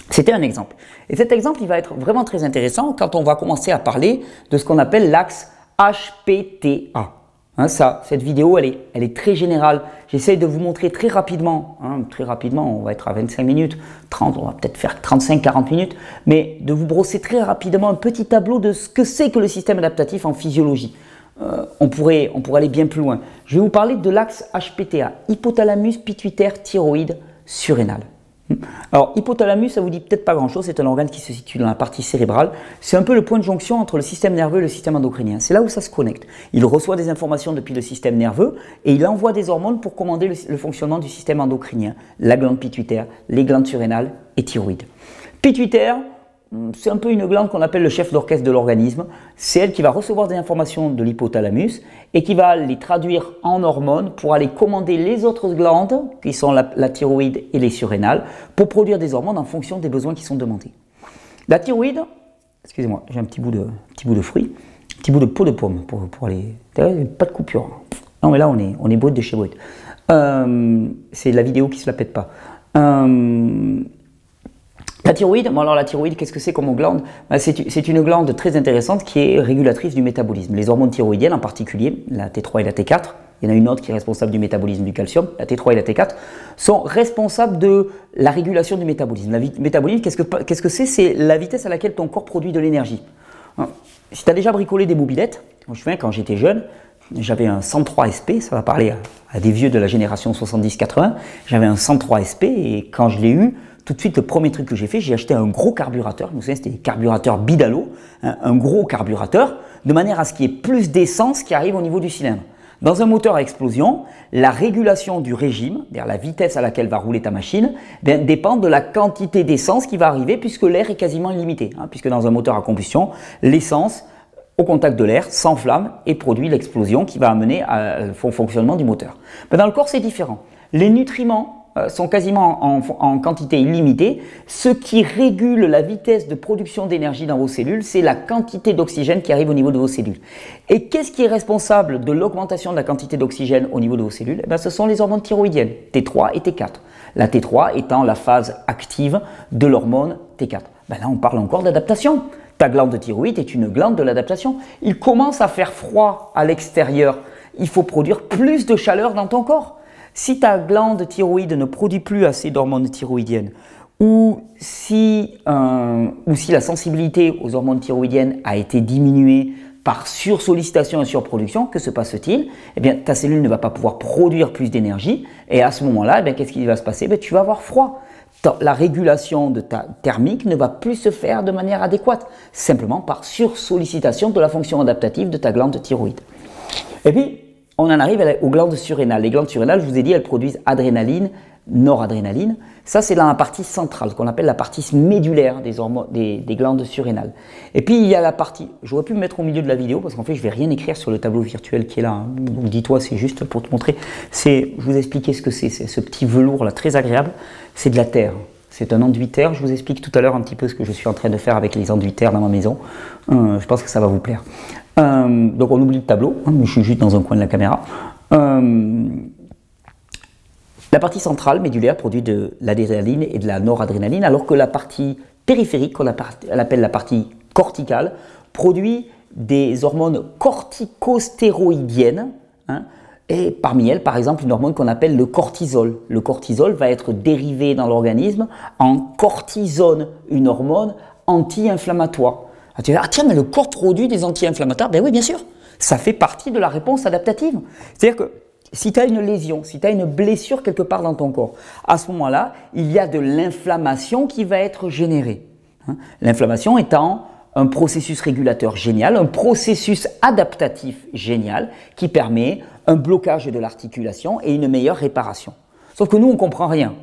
C'était un exemple. Et cet exemple, il va être vraiment très intéressant quand on va commencer à parler de ce qu'on appelle l'axe HPTA. Cette vidéo, elle est très générale. J'essaie de vous montrer très rapidement, on va être à 25 minutes, 30, on va peut-être faire 35-40 minutes, mais de vous brosser très rapidement un petit tableau de ce que c'est que le système adaptatif en physiologie. On pourrait aller bien plus loin. Je vais vous parler de l'axe HPTA, hypothalamus, pituitaire, thyroïde, surrénal. Alors, hypothalamus, ça vous dit peut-être pas grand-chose, c'est un organe qui se situe dans la partie cérébrale. C'est un peu le point de jonction entre le système nerveux et le système endocrinien. C'est là où ça se connecte. Il reçoit des informations depuis le système nerveux et il envoie des hormones pour commander le fonctionnement du système endocrinien, la glande pituitaire, les glandes surrénales et thyroïde. Pituitaire, c'est un peu une glande qu'on appelle le chef d'orchestre de l'organisme. C'est elle qui va recevoir des informations de l'hypothalamus et qui va les traduire en hormones pour aller commander les autres glandes, qui sont la thyroïde et les surrénales, pour produire des hormones en fonction des besoins qui sont demandés. La thyroïde, excusez-moi, j'ai un petit bout de fruit, un petit bout de peau de pomme pour aller. Pas de coupure. Non, mais là, on est brut de chez brut. C'est la vidéo qui se la pète pas. La thyroïde, la thyroïde, qu'est-ce que c'est comme glande? C'est une glande très intéressante qui est régulatrice du métabolisme. Les hormones thyroïdiennes en particulier, la T3 et la T4, il y en a une autre qui est responsable du métabolisme du calcium, la T3 et la T4, sont responsables de la régulation du métabolisme. Le métabolisme, qu'est-ce que c'est? C'est la vitesse à laquelle ton corps produit de l'énergie. Si tu as déjà bricolé des mobylettes, je me souviens quand j'étais jeune, j'avais un 103 SP, ça va parler à des vieux de la génération 70-80, j'avais un 103 SP et quand je l'ai eu, tout de suite, le premier truc que j'ai fait, j'ai acheté un gros carburateur. Je me souviens, c'était des carburateur Bidalo, un gros carburateur, de manière à ce qu'il y ait plus d'essence qui arrive au niveau du cylindre. Dans un moteur à explosion, la régulation du régime, c'est-à-dire la vitesse à laquelle va rouler ta machine, dépend de la quantité d'essence qui va arriver puisque l'air est quasiment illimité. Puisque dans un moteur à combustion, l'essence, au contact de l'air, s'enflamme et produit l'explosion qui va amener au fonctionnement du moteur. Mais dans le corps, c'est différent. Les nutriments sont quasiment en quantité illimitée. Ce qui régule la vitesse de production d'énergie dans vos cellules, c'est la quantité d'oxygène qui arrive au niveau de vos cellules. Et qu'est-ce qui est responsable de l'augmentation de la quantité d'oxygène au niveau de vos cellules? Ce sont les hormones thyroïdiennes, T3 et T4. La T3 étant la phase active de l'hormone T4. Là, on parle encore d'adaptation. Ta glande thyroïde est une glande de l'adaptation. Il commence à faire froid à l'extérieur. Il faut produire plus de chaleur dans ton corps. Si ta glande thyroïde ne produit plus assez d'hormones thyroïdiennes ou si la sensibilité aux hormones thyroïdiennes a été diminuée par sursollicitation et surproduction, que se passe-t-il? Ta cellule ne va pas pouvoir produire plus d'énergie et à ce moment-là, qu'est-ce qui va se passer? Tu vas avoir froid. La régulation de ta thermique ne va plus se faire de manière adéquate, simplement par sursollicitation de la fonction adaptative de ta glande thyroïde. Et puis, on en arrive aux glandes surrénales. Les glandes surrénales, je vous ai dit, elles produisent adrénaline, noradrénaline. Ça, c'est dans la partie centrale, ce qu'on appelle la partie médulaire des glandes surrénales. Et puis, il y a la partie, j'aurais pu me mettre au milieu de la vidéo, parce qu'en fait, je ne vais rien écrire sur le tableau virtuel qui est là. Donc, dis-toi, c'est juste pour te montrer. Je vous expliquer ce que c'est ce petit velours là, très agréable. C'est de la terre. C'est un enduit terre. Je vous explique tout à l'heure un petit peu ce que je suis en train de faire avec les enduits terre dans ma maison. Je pense que ça va vous plaire. Donc on oublie le tableau, je suis juste dans un coin de la caméra. La partie centrale médulaire produit de l'adrénaline et de la noradrénaline, alors que la partie périphérique, qu'on appelle la partie corticale, produit des hormones corticostéroïdiennes, et parmi elles, par exemple, une hormone qu'on appelle le cortisol. Le cortisol va être dérivé dans l'organisme en cortisone, une hormone anti-inflammatoire. Tu vas dire, tiens, mais le corps produit des anti-inflammatoires. Oui, bien sûr, ça fait partie de la réponse adaptative. C'est-à-dire que si tu as une lésion, si tu as une blessure quelque part dans ton corps, à ce moment-là, il y a de l'inflammation qui va être générée. L'inflammation étant un processus régulateur génial, un processus adaptatif génial qui permet un blocage de l'articulation et une meilleure réparation. Sauf que nous, on ne comprend rien.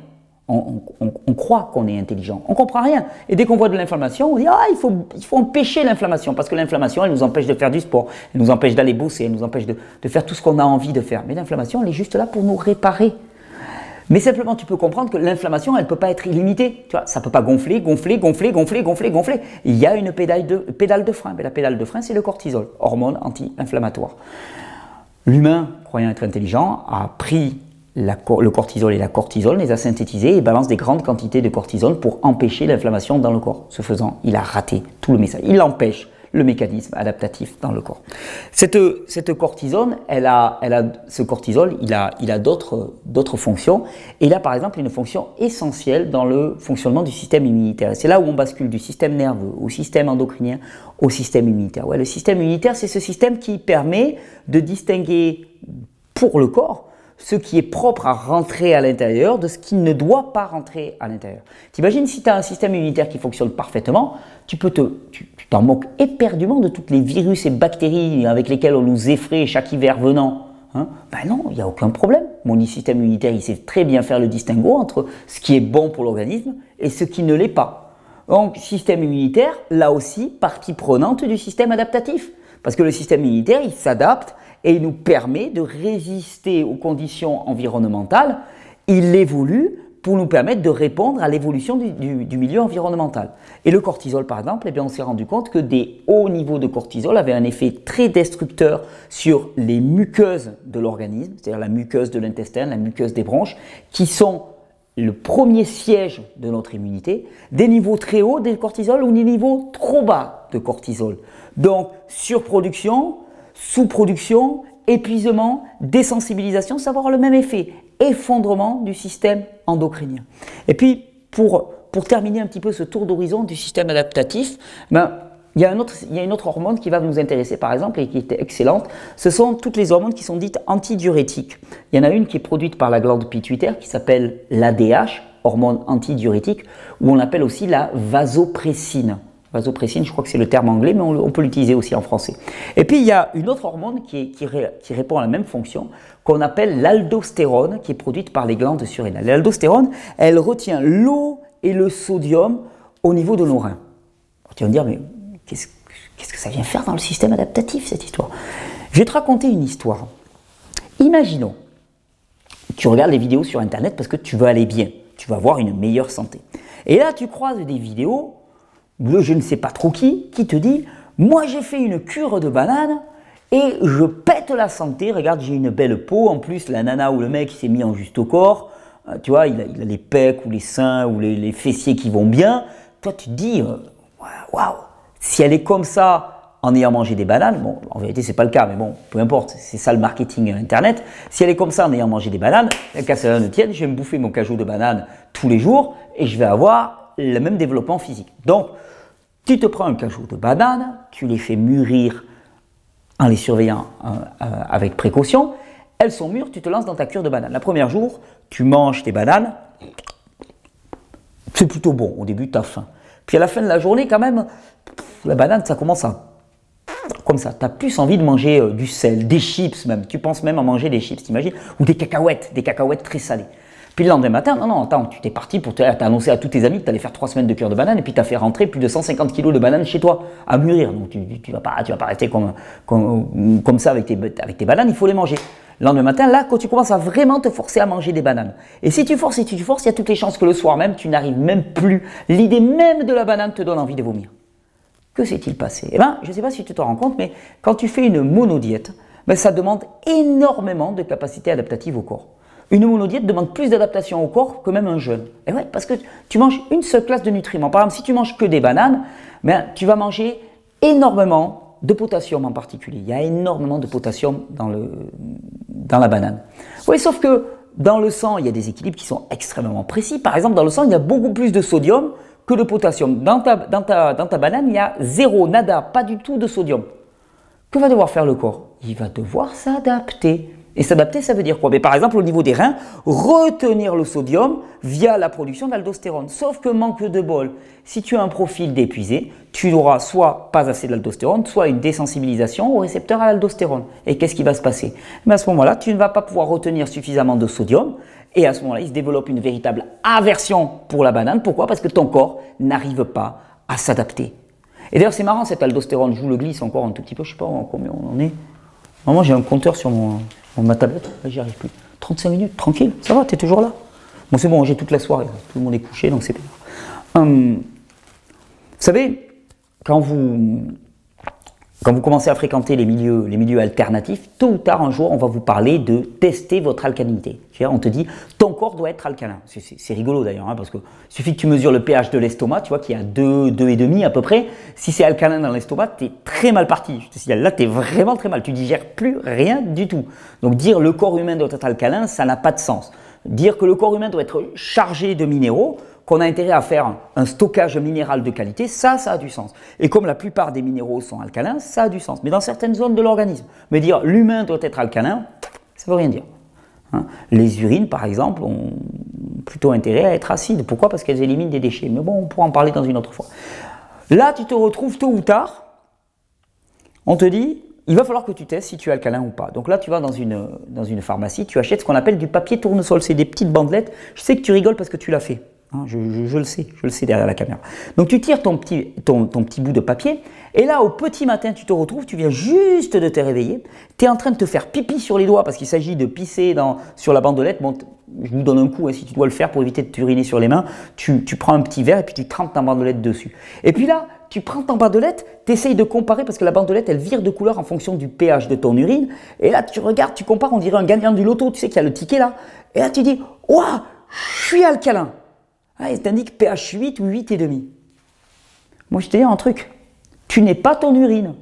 On croit qu'on est intelligent, on ne comprend rien. Et dès qu'on voit de l'inflammation, on dit ah, il faut empêcher l'inflammation, parce que l'inflammation, elle nous empêche de faire du sport, elle nous empêche d'aller bosser, elle nous empêche de faire tout ce qu'on a envie de faire. Mais l'inflammation, elle est juste là pour nous réparer. Mais simplement, tu peux comprendre que l'inflammation, elle ne peut pas être illimitée. Tu vois, ça ne peut pas gonfler, gonfler, gonfler, gonfler, gonfler, gonfler. Il y a une pédale de frein. Mais la pédale de frein, c'est le cortisol, hormone anti-inflammatoire. L'humain, croyant être intelligent, a pris le cortisol et la cortisol, les a synthétisés et balance des grandes quantités de cortisol pour empêcher l'inflammation dans le corps. Ce faisant, il a raté tout le message. Il empêche le mécanisme adaptatif dans le corps. Cette cortisone, ce cortisol, il a d'autres fonctions. Et il a par exemple une fonction essentielle dans le fonctionnement du système immunitaire. C'est là où on bascule du système nerveux au système endocrinien au système immunitaire. Ouais, le système immunitaire, c'est ce système qui permet de distinguer pour le corps ce qui est propre à rentrer à l'intérieur de ce qui ne doit pas rentrer à l'intérieur. T'imagines si tu as un système immunitaire qui fonctionne parfaitement, tu t'en moques éperdument de toutes les virus et bactéries avec lesquelles on nous effraie chaque hiver venant. Hein? Ben non, il n'y a aucun problème. Mon système immunitaire, il sait très bien faire le distinguo entre ce qui est bon pour l'organisme et ce qui ne l'est pas. Donc, système immunitaire, là aussi, partie prenante du système adaptatif. Parce que le système immunitaire, il s'adapte et il nous permet de résister aux conditions environnementales. Il évolue pour nous permettre de répondre à l'évolution du milieu environnemental. Et le cortisol, par exemple, eh bien, on s'est rendu compte que des hauts niveaux de cortisol avaient un effet très destructeur sur les muqueuses de l'organisme, c'est-à-dire la muqueuse de l'intestin, la muqueuse des bronches, qui sont le premier siège de notre immunité, des niveaux très hauts de cortisol ou des niveaux trop bas de cortisol. Donc, surproduction, sous-production, épuisement, désensibilisation, ça va avoir le même effet, effondrement du système endocrinien. Et puis, pour terminer un petit peu ce tour d'horizon du système adaptatif, il y a une autre hormone qui va nous intéresser par exemple et qui est excellente, ce sont toutes les hormones qui sont dites antidiurétiques. Il y en a une qui est produite par la glande pituitaire qui s'appelle l'ADH, hormone antidiurétique, ou on appelle aussi la vasopressine. Vasopressine, je crois que c'est le terme anglais, mais on peut l'utiliser aussi en français. Et puis il y a une autre hormone qui répond à la même fonction, qu'on appelle l'aldostérone, qui est produite par les glandes surrénales. L'aldostérone, elle retient l'eau et le sodium au niveau de nos reins. Alors, tu vas me dire, mais qu'est-ce que ça vient faire dans le système adaptatif, cette histoire? Je vais te raconter une histoire. Imaginons, tu regardes les vidéos sur Internet parce que tu veux aller bien, tu veux avoir une meilleure santé. Et là, tu croises des vidéos de je ne sais pas trop qui te dit « Moi, j'ai fait une cure de banane et je pète la santé. Regarde, j'ai une belle peau. En plus, la nana ou le mec s'est mis en juste au corps. Tu vois, il a les pecs ou les seins ou les fessiers qui vont bien. Toi, tu te dis « Waouh, si elle est comme ça en ayant mangé des bananes, bon, en vérité, c'est pas le cas, mais bon, peu importe, c'est ça le marketing Internet. Si elle est comme ça en ayant mangé des bananes, qu'à cela ne tienne, je vais me bouffer mon cajou de banane tous les jours et je vais avoir le même développement physique. Donc, tu te prends un cajou de banane, tu les fais mûrir en les surveillant avec précaution. Elles sont mûres, tu te lances dans ta cure de banane. Le premier jour, tu manges tes bananes, c'est plutôt bon. Au début, tu as faim. Puis à la fin de la journée, quand même, la banane, ça commence à... Comme ça, tu as plus envie de manger du sel, des chips même. Tu penses même à manger des chips, t'imagines? Ou des cacahuètes très salées. Puis le lendemain matin, non, attends, tu t'es parti pour t'as annoncé à tous tes amis que tu allais faire 3 semaines de cure de banane et puis tu as fait rentrer plus de 150 kg de bananes chez toi à mûrir. Donc tu vas pas rester comme ça avec tes bananes, il faut les manger. Le lendemain matin, là, quand tu commences à vraiment te forcer à manger des bananes. Et si tu forces, il y a toutes les chances que le soir même, tu n'arrives même plus. L'idée même de la banane te donne envie de vomir. Que s'est-il passé? Eh bien, je ne sais pas si tu te rends compte, mais quand tu fais une monodiète, ça demande énormément de capacité adaptative au corps. Une monodiète demande plus d'adaptation au corps que même un jeûne. Et ouais, parce que tu manges une seule classe de nutriments. Par exemple, si tu manges que des bananes, tu vas manger énormément de potassium en particulier. Il y a énormément de potassium dans la banane. Oui, sauf que dans le sang, il y a des équilibres qui sont extrêmement précis. Par exemple, dans le sang, il y a beaucoup plus de sodium que de potassium. Dans ta banane, il y a zéro, nada, pas du tout de sodium. Que va devoir faire le corps? Il va devoir s'adapter. Et s'adapter, ça veut dire quoi? Mais par exemple, au niveau des reins, retenir le sodium via la production d'aldostérone. Sauf que manque de bol, si tu as un profil d'épuisé, tu n'auras soit pas assez d'aldostérone, soit une désensibilisation au récepteur à l'aldostérone. Et qu'est-ce qui va se passer? Mais à ce moment-là, tu ne vas pas pouvoir retenir suffisamment de sodium Et à ce moment-là, il se développe une véritable aversion pour la banane. Pourquoi? Parce que ton corps n'arrive pas à s'adapter. Et d'ailleurs, c'est marrant cette aldostérone. Je vous le glisse encore un tout petit peu. Je ne sais pas combien on en est. Normalement, j'ai un compteur sur ma tablette. Là, j'y arrive plus. 35 minutes, tranquille. Ça va, tu es toujours là? Bon, c'est bon, j'ai toute la soirée. Tout le monde est couché, donc c'est bien. Vous savez, quand vous commencez à fréquenter les milieux alternatifs, tôt ou tard, un jour, on va vous parler de tester votre alcalinité. On te dit, ton corps doit être alcalin. C'est rigolo d'ailleurs, hein, parce qu'il suffit que tu mesures le pH de l'estomac, tu vois, qui est à 2,5 à peu près. Si c'est alcalin dans l'estomac, tu es très mal parti. Je te signale, là, tu es vraiment très mal. Tu digères plus rien du tout. Donc, dire le corps humain doit être alcalin, ça n'a pas de sens. Dire que le corps humain doit être chargé de minéraux, qu'on a intérêt à faire un stockage minéral de qualité, ça a du sens. Et comme la plupart des minéraux sont alcalins, ça a du sens. Mais dans certaines zones de l'organisme. Mais dire l'humain doit être alcalin, ça ne veut rien dire. Hein? Les urines, par exemple, ont plutôt intérêt à être acides. Pourquoi? Parce qu'elles éliminent des déchets. Mais bon, on pourra en parler dans une autre fois. Là, tu te retrouves tôt ou tard, on te dit, il va falloir que tu testes si tu es alcalin ou pas. Donc là, tu vas dans une pharmacie, tu achètes ce qu'on appelle du papier tournesol. C'est des petites bandelettes. Je sais que tu rigoles parce que tu l'as fait. Hein, je le sais derrière la caméra. Donc tu tires ton petit bout de papier et là au petit matin tu te retrouves, tu viens juste de te réveiller, tu es en train de te faire pipi sur les doigts parce qu'il s'agit de pisser sur la bandelette. Bon, je vous donne un coup hein, si tu dois le faire pour éviter de t'uriner sur les mains, tu prends un petit verre et puis tu trempes ta bandelette dessus. Et puis là, tu prends ta bandelette, tu essayes de comparer parce que la bandelette elle vire de couleur en fonction du pH de ton urine et là tu regardes, tu compares, on dirait un gagnant du loto, tu sais qu'il y a le ticket là et là tu dis « Ouah, je suis alcalin !» Ah, il t'indique pH 8 ou 8,5. Moi, je te dis un truc. Tu n'es pas ton urine.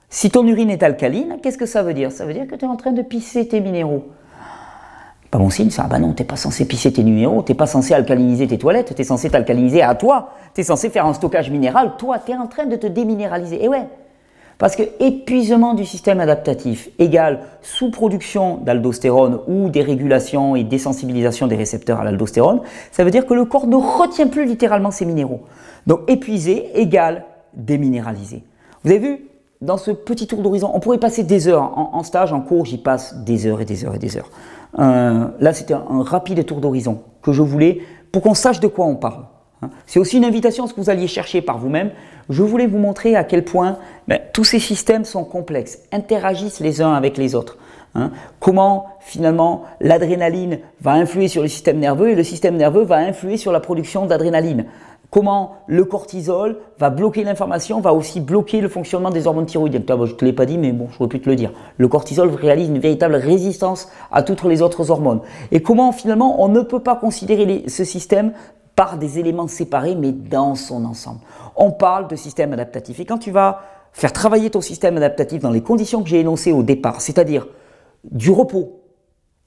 Si ton urine est alcaline, qu'est-ce que ça veut dire? Ça veut dire que tu es en train de pisser tes minéraux. Pas bon signe, ça. Bah non, tu n'es pas censé pisser tes minéraux, tu n'es pas censé alcaliniser tes toilettes, tu es censé t'alcaliniser à toi. Tu es censé faire un stockage minéral. Toi, tu es en train de te déminéraliser. Et ouais, parce que épuisement du système adaptatif égale sous-production d'aldostérone ou dérégulation et désensibilisation des récepteurs à l'aldostérone, ça veut dire que le corps ne retient plus littéralement ces minéraux. Donc épuisé égale déminéralisé. Vous avez vu, dans ce petit tour d'horizon, on pourrait passer des heures en stage, en cours, j'y passe des heures et des heures et des heures. Là, c'était un rapide tour d'horizon que je voulais pour qu'on sache de quoi on parle. C'est aussi une invitation à ce que vous alliez chercher par vous-même. Je voulais vous montrer à quel point tous ces systèmes sont complexes, interagissent les uns avec les autres. Comment finalement l'adrénaline va influer sur le système nerveux et le système nerveux va influer sur la production d'adrénaline. Comment le cortisol va bloquer l'information, va aussi bloquer le fonctionnement des hormones thyroïdiennes. Je ne te l'ai pas dit, mais bon, j'aurais pu te le dire. Le cortisol réalise une véritable résistance à toutes les autres hormones. Et comment finalement on ne peut pas considérer ce système par des éléments séparés, mais dans son ensemble. On parle de système adaptatif. Et quand tu vas faire travailler ton système adaptatif dans les conditions que j'ai énoncées au départ, c'est-à-dire du repos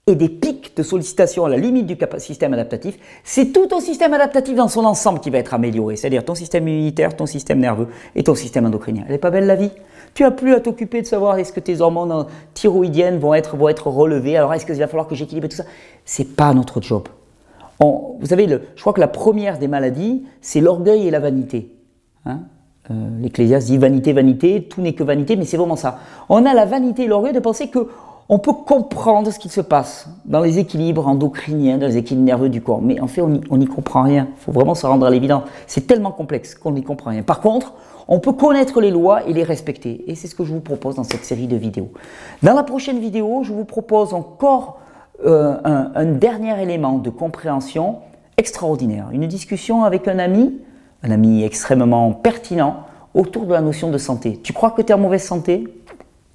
et des pics de sollicitation à la limite du système adaptatif, c'est tout ton système adaptatif dans son ensemble qui va être amélioré, c'est-à-dire ton système immunitaire, ton système nerveux et ton système endocrinien. Elle n'est pas belle la vie? Tu n'as plus à t'occuper de savoir est-ce que tes hormones thyroïdiennes vont être relevées, alors est-ce qu'il va falloir que j'équilibre tout ça? Ce n'est pas notre job. Vous savez, je crois que la première des maladies, c'est l'orgueil et la vanité. L'Ecclésiaste dit vanité, vanité, tout n'est que vanité, mais c'est vraiment ça. On a la vanité et l'orgueil de penser qu'on peut comprendre ce qui se passe dans les équilibres endocriniens, dans les équilibres nerveux du corps. Mais en fait, on n'y comprend rien. Il faut vraiment se rendre à l'évidence. C'est tellement complexe qu'on n'y comprend rien. Par contre, on peut connaître les lois et les respecter. Et c'est ce que je vous propose dans cette série de vidéos. Dans la prochaine vidéo, je vous propose encore un dernier élément de compréhension extraordinaire. Une discussion avec un ami extrêmement pertinent autour de la notion de santé. Tu crois que tu es en mauvaise santé?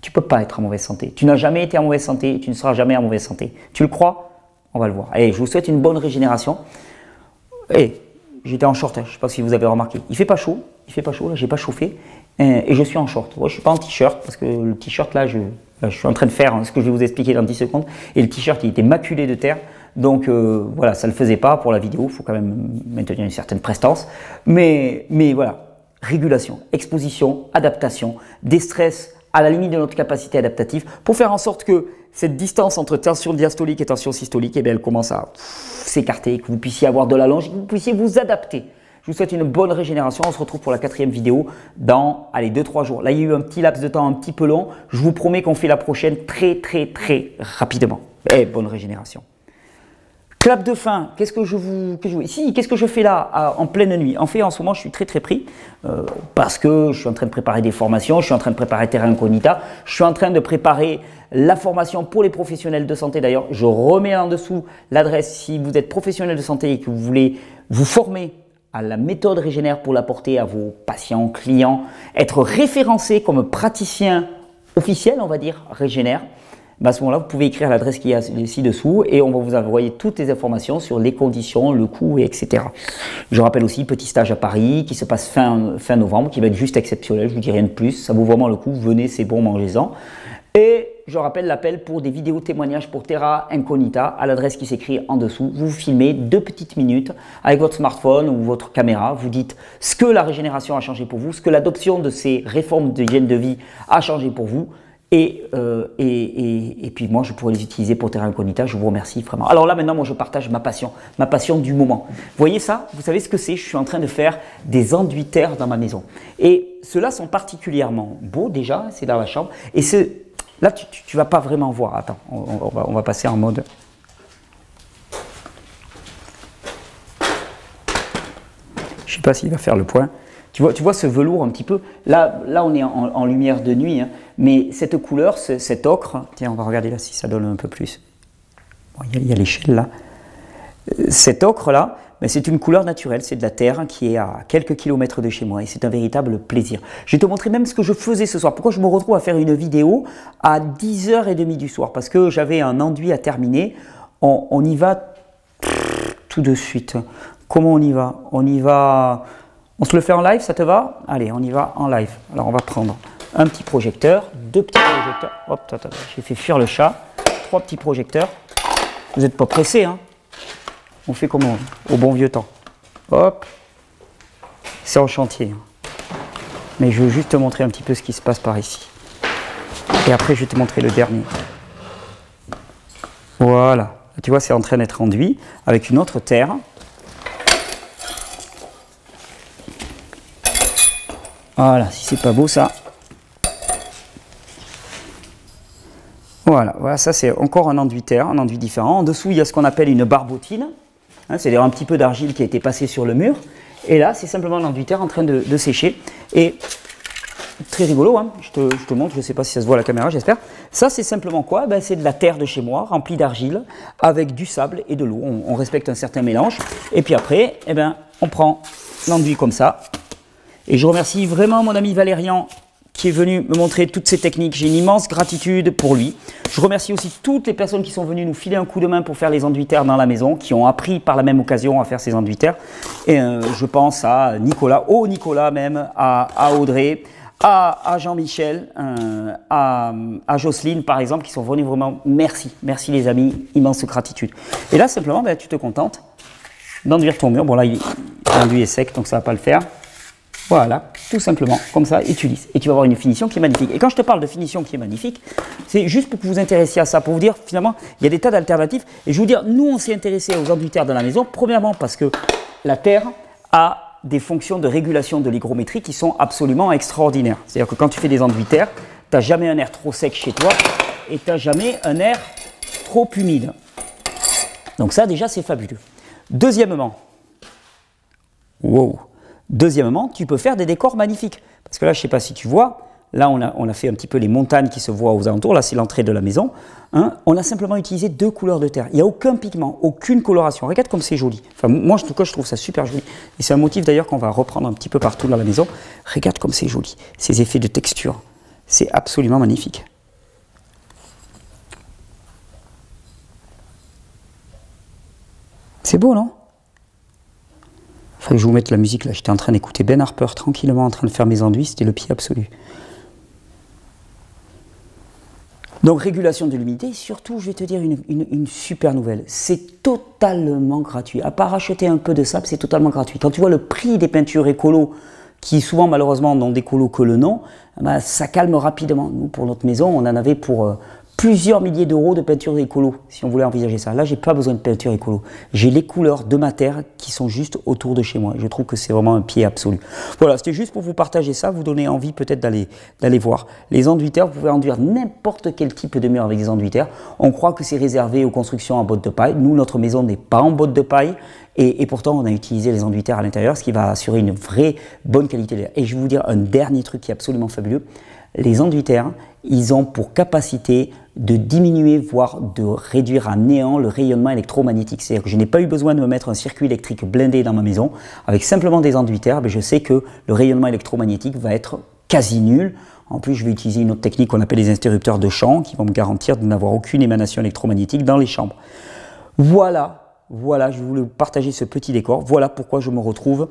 Tu ne peux pas être en mauvaise santé. Tu n'as jamais été en mauvaise santé et tu ne seras jamais en mauvaise santé. Tu le crois? On va le voir. Allez, je vous souhaite une bonne régénération. Et j'étais en short, je ne sais pas si vous avez remarqué. Il fait pas chaud, là, j'ai pas chauffé. Et je suis en short. Moi, je ne suis pas en t-shirt parce que le t-shirt là, je suis en train de faire ce que je vais vous expliquer dans 10 secondes. Et le t-shirt, il était maculé de terre. Donc voilà, ça ne le faisait pas pour la vidéo. Il faut quand même maintenir une certaine prestance. Mais voilà, régulation, exposition, adaptation, des stress à la limite de notre capacité adaptative pour faire en sorte que cette distance entre tension diastolique et tension systolique, elle commence à s'écarter, que vous puissiez avoir de la longe, que vous puissiez vous adapter. Je vous souhaite une bonne régénération. On se retrouve pour la 4e vidéo dans 2-3 jours. Là, il y a eu un petit laps de temps un petit peu long. Je vous promets qu'on fait la prochaine très rapidement. Et bonne régénération. Clap de fin, qu'est-ce que je fais là en pleine nuit? En fait, en ce moment, je suis très pris parce que je suis en train de préparer des formations, je suis en train de préparer Terra Incognita, je suis en train de préparer la formation pour les professionnels de santé. D'ailleurs, je remets en dessous l'adresse si vous êtes professionnel de santé et que vous voulez vous former à la méthode Régénère pour l'apporter à vos patients, clients, être référencé comme praticien officiel, on va dire, Régénère. À ce moment-là, vous pouvez écrire l'adresse qui est ci-dessous et on va vous envoyer toutes les informations sur les conditions, le coût, etc. Je rappelle aussi, petit stage à Paris qui se passe fin novembre, qui va être juste exceptionnel, je ne vous dis rien de plus, ça vaut vraiment le coup, venez, c'est bon, mangez-en. Et je rappelle l'appel pour des vidéos témoignages pour Terra Incognita à l'adresse qui s'écrit en dessous. Vous filmez 2 petites minutes avec votre smartphone ou votre caméra. Vous dites ce que la régénération a changé pour vous, ce que l'adoption de ces réformes d'hygiène de vie a changé pour vous. Et puis moi, je pourrais les utiliser pour Terra Incognita. Je vous remercie vraiment. Alors là, maintenant, moi, je partage ma passion du moment. Vous voyez ça? Vous savez ce que c'est? Je suis en train de faire des enduits terre dans ma maison. Et ceux-là sont particulièrement beaux déjà. C'est dans la chambre. Et là, tu ne vas pas vraiment voir. Attends, on va passer en mode. Je ne sais pas s'il va faire le point. Tu vois ce velours un petit peu. Là on est en lumière de nuit, hein, mais cette couleur, cet ocre, tiens, on va regarder là si ça donne un peu plus. Bon, il y a l'échelle là. Cet ocre là, ben, c'est une couleur naturelle, c'est de la terre qui est à quelques kilomètres de chez moi et c'est un véritable plaisir. Je vais te montrer même ce que je faisais ce soir. Pourquoi je me retrouve à faire une vidéo à 10h30 du soir? Parce que j'avais un enduit à terminer. On y va tout de suite. Comment on y va? On se le fait en live, ça te va? Allez, on y va en live. Alors, on va prendre un petit projecteur, 2 petits projecteurs. Hop, j'ai fait fuir le chat. 3 petits projecteurs. Vous n'êtes pas pressés, hein? On fait comme au bon vieux temps. Hop. C'est en chantier. Mais je veux juste te montrer un petit peu ce qui se passe par ici. Et après, je vais te montrer le dernier. Voilà. Tu vois, c'est en train d'être enduit avec une autre terre. Voilà, si c'est pas beau ça. Voilà, ça c'est encore un enduit terre, un enduit différent. En dessous, il y a ce qu'on appelle une barbotine. Hein, c'est-à-dire un petit peu d'argile qui a été passé sur le mur. Et là, c'est simplement l'enduit terre en train de sécher. Et très rigolo, hein, je te montre, je ne sais pas si ça se voit à la caméra, j'espère. Ça, c'est simplement quoi? Ben, c'est de la terre de chez moi, remplie d'argile, avec du sable et de l'eau. On respecte un certain mélange. Et puis après, eh ben, on prend l'enduit comme ça. Et je remercie vraiment mon ami Valérian qui est venu me montrer toutes ces techniques. J'ai une immense gratitude pour lui. Je remercie aussi toutes les personnes qui sont venues nous filer un coup de main pour faire les enduits terre dans la maison, qui ont appris par la même occasion à faire ces enduits terre. Et je pense à Nicolas, Nicolas même, à Audrey, à Jean-Michel, à Jocelyne par exemple, qui sont venus vraiment. Merci les amis, immense gratitude. Et là simplement, ben, tu te contentes d'enduire ton mur. Bon là, l'enduit est sec, donc ça ne va pas le faire. Voilà, tout simplement, comme ça, utilise. Et tu vas avoir une finition qui est magnifique. Et quand je te parle de finition qui est magnifique, c'est juste pour que vous vous intéressiez à ça, pour vous dire, finalement, il y a des tas d'alternatives. Et je vais vous dire, nous, on s'est intéressé aux enduits terre de la maison, premièrement parce que la terre a des fonctions de régulation de l'hygrométrie qui sont absolument extraordinaires. C'est-à-dire que quand tu fais des enduits terre, tu n'as jamais un air trop sec chez toi et tu n'as jamais un air trop humide. Donc ça, déjà, c'est fabuleux. Deuxièmement, Deuxièmement, tu peux faire des décors magnifiques. Parce que là, je ne sais pas si tu vois, là, on a fait un petit peu les montagnes qui se voient aux alentours. Là, c'est l'entrée de la maison. Hein. On a simplement utilisé 2 couleurs de terre. Il n'y a aucun pigment, aucune coloration. Regarde comme c'est joli. Enfin, moi, en tout cas, je trouve ça super joli. Et c'est un motif d'ailleurs qu'on va reprendre un petit peu partout dans la maison. Regarde comme c'est joli. Ces effets de texture. C'est absolument magnifique. C'est beau, non? Il fallait que je vous mette la musique là. J'étais en train d'écouter Ben Harper tranquillement en train de faire mes enduits. C'était le pied absolu. Donc régulation de l'humidité. Surtout, je vais te dire une super nouvelle. C'est totalement gratuit. À part acheter un peu de sable, c'est totalement gratuit. Quand tu vois le prix des peintures écolo, qui souvent malheureusement n'ont d'écolo que le nom, ben, ça calme rapidement. Nous, pour notre maison, on en avait pour plusieurs milliers d'euros de peinture écolo, si on voulait envisager ça. Là, j'ai pas besoin de peinture écolo. J'ai les couleurs de ma terre qui sont juste autour de chez moi. Je trouve que c'est vraiment un pied absolu. Voilà, c'était juste pour vous partager ça, vous donner envie peut-être d'aller voir. Les enduits terre, vous pouvez enduire n'importe quel type de mur avec des enduits terre. On croit que c'est réservé aux constructions en bottes de paille. Nous, notre maison n'est pas en bottes de paille. Et pourtant, on a utilisé les enduits terre à l'intérieur, ce qui va assurer une vraie bonne qualité d'air. Et je vais vous dire un dernier truc qui est absolument fabuleux. Les enduits terre, ils ont pour capacité de diminuer, voire de réduire à néant le rayonnement électromagnétique. C'est-à-dire que je n'ai pas eu besoin de me mettre un circuit électrique blindé dans ma maison. Avec simplement des enduits terre, je sais que le rayonnement électromagnétique va être quasi nul. En plus, je vais utiliser une autre technique qu'on appelle les interrupteurs de champ qui vont me garantir de n'avoir aucune émanation électromagnétique dans les chambres. Voilà, je voulais vous partager ce petit décor. Voilà pourquoi je me retrouve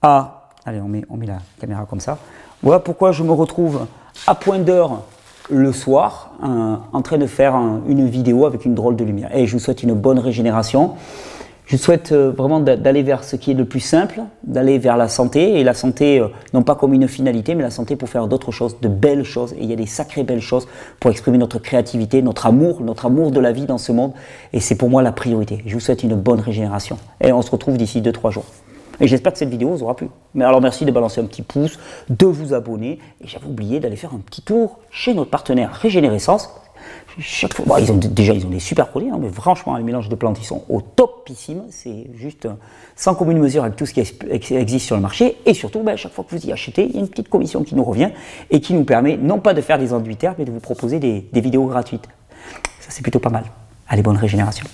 à... Allez, on met la caméra comme ça. Voilà pourquoi je me retrouve à point d'heure le soir en train de faire une vidéo avec une drôle de lumière. Et je vous souhaite une bonne régénération. Je souhaite vraiment d'aller vers ce qui est le plus simple, d'aller vers la santé. Et la santé, non pas comme une finalité, mais la santé pour faire d'autres choses, de belles choses. Et il y a des sacrées belles choses pour exprimer notre créativité, notre amour de la vie dans ce monde. Et c'est pour moi la priorité. Je vous souhaite une bonne régénération. Et on se retrouve d'ici 2-3 jours. Et j'espère que cette vidéo vous aura plu. Mais alors merci de balancer un petit pouce, de vous abonner. Et j'avais oublié d'aller faire un petit tour chez notre partenaire Régénérescence. Chaque fois, ils ont des super produits, hein, mais franchement, les mélanges de plantes, ils sont au topissime. C'est juste sans commune mesure avec tout ce qui existe sur le marché. Et surtout, chaque fois que vous y achetez, il y a une petite commission qui nous revient et qui nous permet non pas de faire des enduits terre, mais de vous proposer des vidéos gratuites. Ça, c'est plutôt pas mal. Allez, bonne régénération.